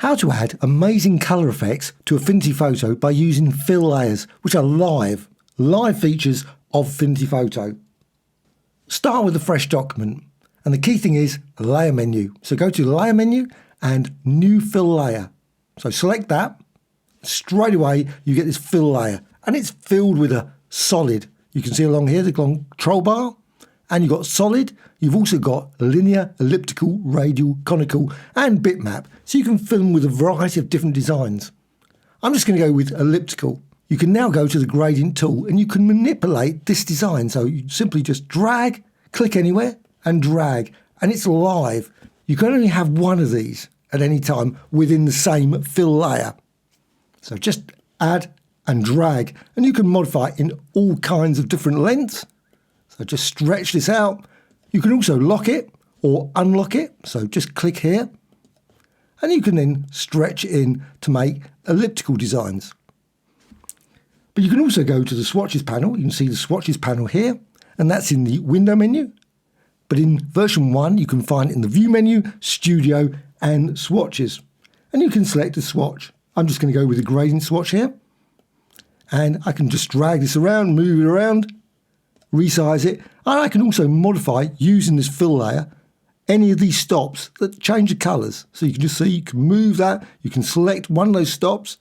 How to add amazing colour effects to Affinity Photo by using fill layers, which are live features of Affinity Photo. Start with a fresh document, and the key thing is a layer menu. So go to the layer menu and new fill layer. So select that. Straight away you get this fill layer, and it's filled with a solid. You can see along here the control bar, and you've got solid. You've also got linear, elliptical, radial, conical, and bitmap. So you can fill them with a variety of different designs. I'm just going to go with elliptical. You can now go to the gradient tool and you can manipulate this design. So you simply just drag, click anywhere and drag, and it's live. You can only have one of these at any time within the same fill layer. So just add and drag, and you can modify it in all kinds of different lengths. So just stretch this out. You can also lock it or unlock it. So just click here, and you can then stretch it in to make elliptical designs. But you can also go to the swatches panel. You can see the swatches panel here, and that's in the window menu. But in version 1, you can find it in the view menu, studio, and swatches. And you can select a swatch. I'm just going to go with the gradient swatch here. And I can just drag this around, move it around, resize it. And I can also modify, using this fill layer, any of these stops that change the colours. So you can just see, you can move that, you can select one of those stops,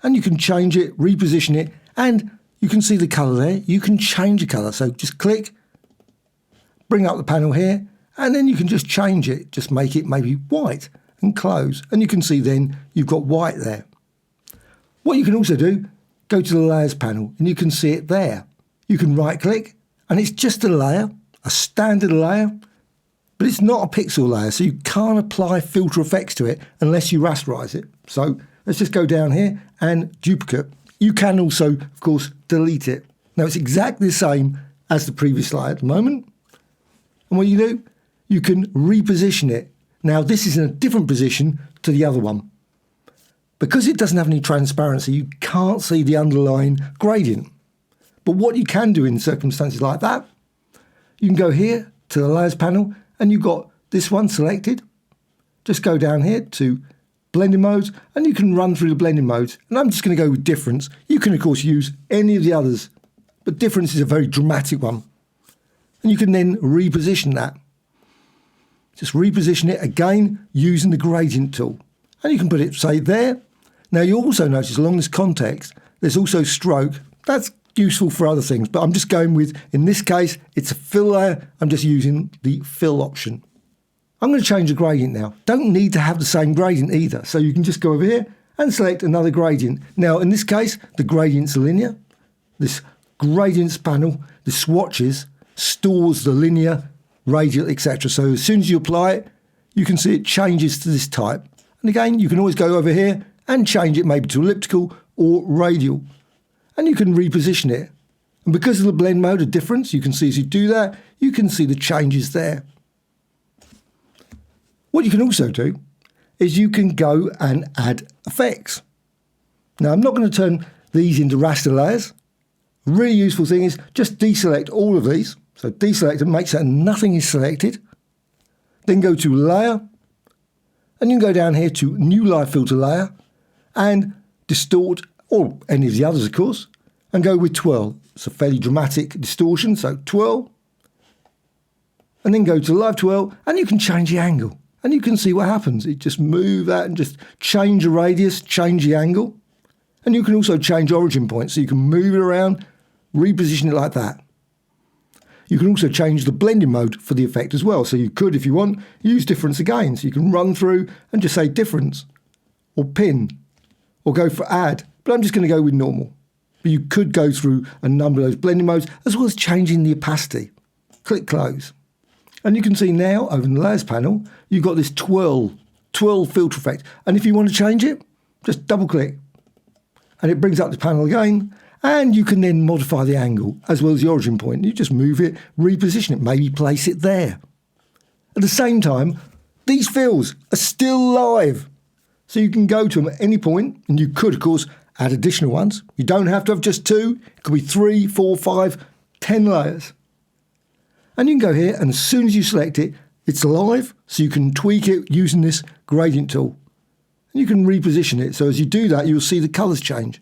and you can change it, reposition it, and you can see the colour there. You can change the colour. So just click, bring up the panel here, and then you can just change it. Just make it maybe white and close. And you can see then you've got white there. What you can also do, go to the layers panel, and you can see it there. You can right click, and it's just a layer, a standard layer, but it's not a pixel layer, so you can't apply filter effects to it unless you rasterize it. So let's just go down here and duplicate. You can also, of course, delete it. Now it's exactly the same as the previous layer at the moment. And what you do, you can reposition it. Now this is in a different position to the other one. Because it doesn't have any transparency, you can't see the underlying gradient. But what you can do in circumstances like that, you can go here to the layers panel, and you've got this one selected. Just go down here to blending modes, and you can run through the blending modes. And I'm just going to go with difference. You can, of course, use any of the others, but difference is a very dramatic one. And you can then reposition that. Just reposition it again using the gradient tool. And you can put it, say, there. Now, you also notice along this context, there's also stroke. That's useful for other things, but I'm just going with, in this case, it's a fill layer. I'm just using the fill option. I'm going to change the gradient now. Don't need to have the same gradient either. So you can just go over here and select another gradient. Now, in this case, the gradient's linear. This gradients panel, the swatches, stores the linear, radial, etc. So as soon as you apply it, you can see it changes to this type. And again, you can always go over here and change it maybe to elliptical or radial. And you can reposition it. And because of the blend mode of difference, you can see as you do that, you can see the changes there. What you can also do is you can go and add effects. Now, I'm not going to turn these into raster layers. A really useful thing is just deselect all of these. So deselect and make sure nothing is selected. Then go to layer, and you can go down here to new live filter layer and distort, or any of the others, of course, and go with twirl. It's a fairly dramatic distortion, so twirl. And then go to live twirl, and you can change the angle. And you can see what happens. It just move that and just change the radius, change the angle. And you can also change origin point, so you can move it around, reposition it like that. You can also change the blending mode for the effect as well. So you could, if you want, use difference again. So you can run through and just say difference, or pin, or go for add. But I'm just going to go with normal. But you could go through a number of those blending modes, as well as changing the opacity. Click close. And you can see now, over in the layers panel, you've got this twirl filter effect. And if you want to change it, just double click. And it brings up the panel again. And you can then modify the angle, as well as the origin point. You just move it, reposition it, maybe place it there. At the same time, these fills are still live. So you can go to them at any point, and you could, of course, add additional ones. You don't have to have just 2. It could be 3, 4, 5, 10 layers. And you can go here, and as soon as you select it, it's live, so you can tweak it using this gradient tool. And you can reposition it. So as you do that, you'll see the colours change.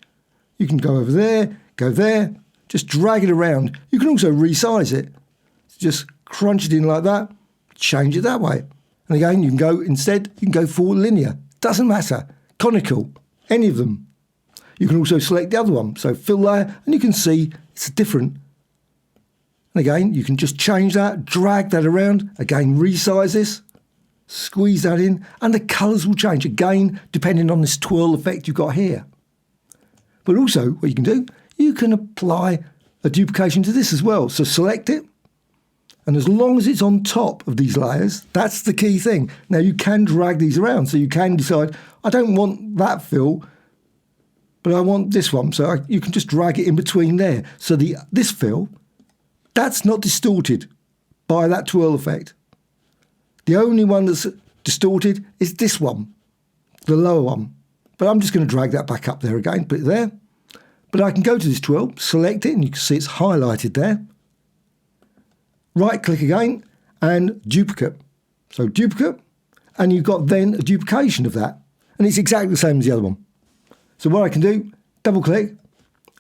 You can go over there, go there, just drag it around. You can also resize it. Just crunch it in like that, change it that way. And again, you can go instead, you can go for linear. Doesn't matter. Conical, any of them. You can also select the other one. So fill layer, and you can see it's different. And again, you can just change that, drag that around. Again, resize this, squeeze that in, and the colours will change. Again, depending on this twirl effect you've got here. But also, what you can do, you can apply a duplication to this as well. So select it, and as long as it's on top of these layers, that's the key thing. Now, you can drag these around, so you can decide, I don't want that fill, but I want this one. So you can just drag it in between there. So this fill, that's not distorted by that twirl effect. The only one that's distorted is this one, the lower one. But I'm just going to drag that back up there again, put it there. But I can go to this twirl, select it, and you can see it's highlighted there. Right click again and duplicate. So duplicate, and you've got then a duplication of that. And it's exactly the same as the other one. So what I can do, double click,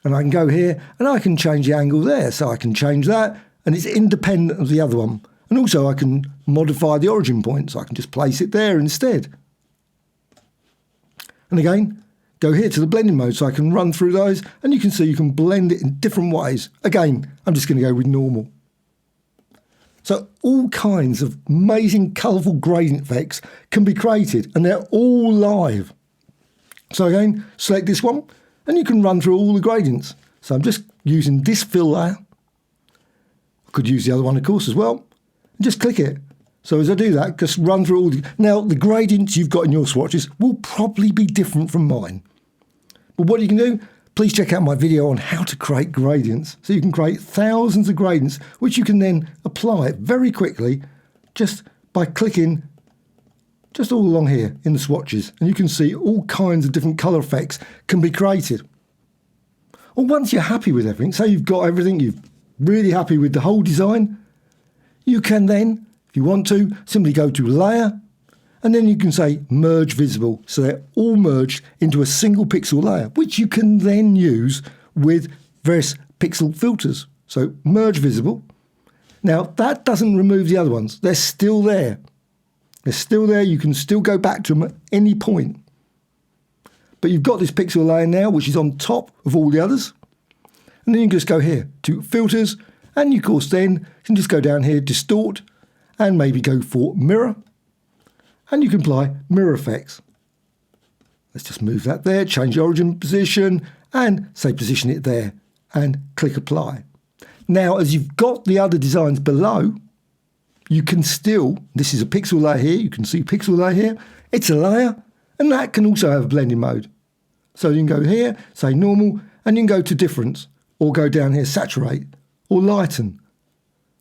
and I can go here and I can change the angle there. So I can change that, and it's independent of the other one. And also I can modify the origin point, so I can just place it there instead. And again, go here to the blending mode, so I can run through those, and you can see you can blend it in different ways. Again, I'm just going to go with normal. So all kinds of amazing colourful gradient effects can be created, and they're all live. So again, select this one, and you can run through all the gradients. So I'm just using this fill layer. I could use the other one, of course, as well. And just click it. So as I do that, just run through all the... Now, the gradients you've got in your swatches will probably be different from mine. But what you can do, please check out my video on how to create gradients. So you can create thousands of gradients, which you can then apply very quickly just by clicking just all along here in the swatches. And you can see all kinds of different colour effects can be created. Or once you're happy with everything, say you've got everything, you're really happy with the whole design, you can then, if you want to, simply go to Layer, and then you can say Merge Visible. So they're all merged into a single pixel layer, which you can then use with various pixel filters. So Merge Visible. Now, that doesn't remove the other ones. They're still there. They're still there. You can still go back to them at any point. But you've got this pixel layer now, which is on top of all the others. And then you can just go here to Filters, and you, of course, then can just go down here, Distort, and maybe go for Mirror. And you can apply mirror effects. Let's just move that there, change the origin position, and say position it there, and click Apply. Now, as you've got the other designs below, you can still, this is a pixel layer here, you can see pixel layer here, it's a layer, and that can also have a blending mode. So you can go here, say normal, and you can go to difference, or go down here, saturate, or lighten.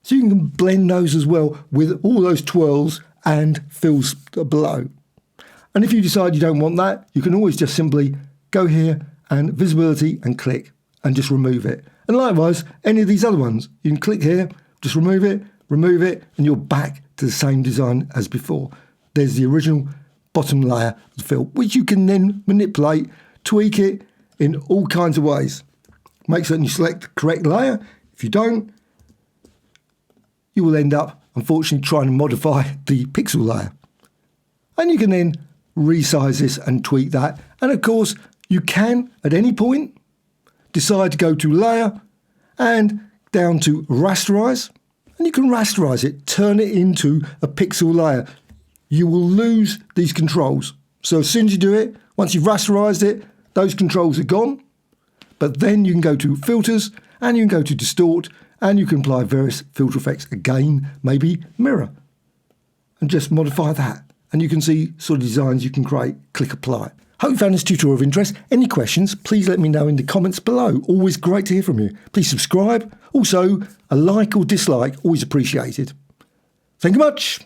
So you can blend those as well with all those twirls and fills below. And if you decide you don't want that, you can always just simply go here and visibility and click and just remove it. And likewise, any of these other ones, you can click here, just remove it, and you're back to the same design as before. There's the original bottom layer of the fill, which you can then manipulate, tweak it in all kinds of ways. Make certain you select the correct layer. If you don't, you will end up, unfortunately, trying to modify the pixel layer. And you can then resize this and tweak that. And of course, you can, at any point, decide to go to Layer and down to Rasterize. And you can rasterize it, turn it into a pixel layer. You will lose these controls. So as soon as you do it, once you've rasterized it, those controls are gone. But then you can go to Filters, and you can go to Distort, and you can apply various filter effects. Again, maybe Mirror. And just modify that. And you can see sort of designs you can create. Click Apply. Hope you found this tutorial of interest. Any questions, please let me know in the comments below. Always great to hear from you. Please subscribe. Also, a like or dislike, always appreciated. Thank you much.